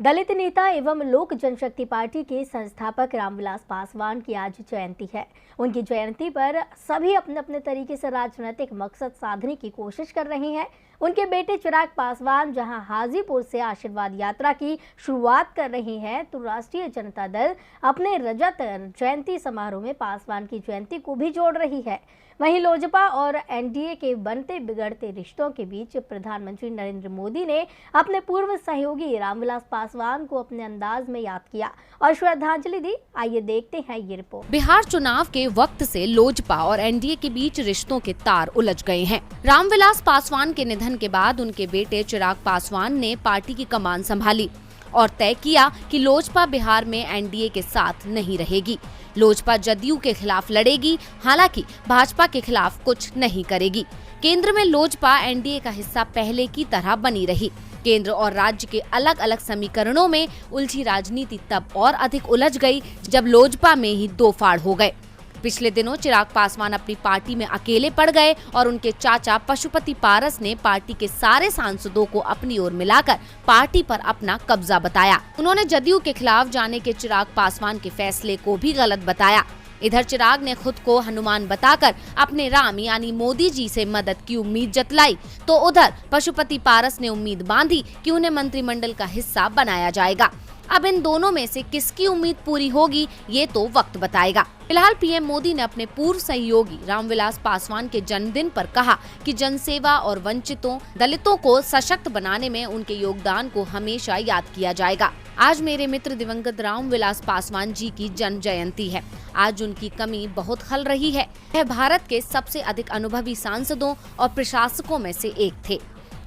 दलित नेता एवं लोक जनशक्ति पार्टी के संस्थापक रामविलास पासवान की आज जयंती है। उनकी जयंती पर सभी अपने अपने तरीके से राजनीतिक मकसद साधने की कोशिश कर रहे हैं। उनके बेटे चिराग पासवान जहां हाजीपुर से आशीर्वाद यात्रा की शुरुआत कर रहे हैं, तो राष्ट्रीय जनता दल अपने रजत जयंती समारोह में पासवान की जयंती को भी जोड़ रही है। वहीं लोजपा और एनडीए के बनते बिगड़ते रिश्तों के बीच प्रधानमंत्री नरेंद्र मोदी ने अपने पूर्व सहयोगी रामविलास पासवान को अपने अंदाज में याद किया और श्रद्धांजलि दी। आइए देखते हैं ये रिपोर्ट। बिहार चुनाव के वक्त से लोजपा और एनडीए के बीच रिश्तों के तार उलझ गए हैं। रामविलास पासवान के निधन के बाद उनके बेटे चिराग पासवान ने पार्टी की कमान संभाली और तय किया कि लोजपा बिहार में एनडीए के साथ नहीं रहेगी। लोजपा जदयू के खिलाफ लड़ेगी, हालांकि भाजपा के खिलाफ कुछ नहीं करेगी। केंद्र में लोजपा एनडीए का हिस्सा पहले की तरह बनी रही। केंद्र और राज्य के अलग अलग समीकरणों में उलझी राजनीति तब और अधिक उलझ गई जब लोजपा में ही दो फाड़ हो गए। पिछले दिनों चिराग पासवान अपनी पार्टी में अकेले पड़ गए और उनके चाचा पशुपति पारस ने पार्टी के सारे सांसदों को अपनी ओर मिलाकर पार्टी पर अपना कब्जा बताया। उन्होंने जदयू के खिलाफ जाने के चिराग पासवान के फैसले को भी गलत बताया। इधर चिराग ने खुद को हनुमान बताकर अपने राम यानी मोदी जी से मदद की उम्मीद जतलाई, तो उधर पशुपति पारस ने उम्मीद बांधी कि उन्हें मंत्रिमंडल का हिस्सा बनाया जाएगा। अब इन दोनों में से किसकी उम्मीद पूरी होगी, ये तो वक्त बताएगा। फिलहाल पीएम मोदी ने अपने पूर्व सहयोगी रामविलास पासवान के जन्मदिन पर कहा कि जनसेवा और वंचितों, दलितों को सशक्त बनाने में उनके योगदान को हमेशा याद किया जाएगा। आज मेरे मित्र दिवंगत रामविलास पासवान जी की जन्म जयंती है। आज उनकी कमी बहुत खल रही है। वह भारत के सबसे अधिक अनुभवी सांसदों और प्रशासकों में से एक थे।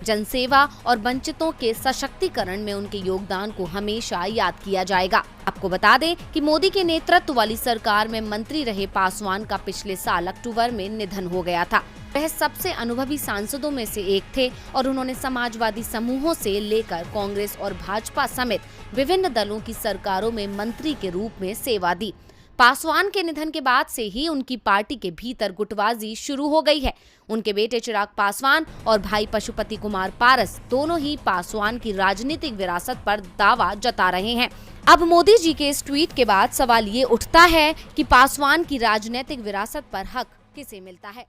जनसेवा और वंचितों के सशक्तिकरण में उनके योगदान को हमेशा याद किया जाएगा। आपको बता दें कि मोदी के नेतृत्व वाली सरकार में मंत्री रहे पासवान का पिछले साल अक्टूबर में निधन हो गया था। वह सबसे अनुभवी सांसदों में से एक थे और उन्होंने समाजवादी समूहों से लेकर कांग्रेस और भाजपा समेत विभिन्न दलों की सरकारों में मंत्री के रूप में सेवा दी। पासवान के निधन के बाद से ही उनकी पार्टी के भीतर गुटबाजी शुरू हो गई है। उनके बेटे चिराग पासवान और भाई पशुपति कुमार पारस दोनों ही पासवान की राजनीतिक विरासत पर दावा जता रहे हैं। अब मोदी जी के इस ट्वीट के बाद सवाल ये उठता है कि पासवान की राजनीतिक विरासत पर हक किसे मिलता है।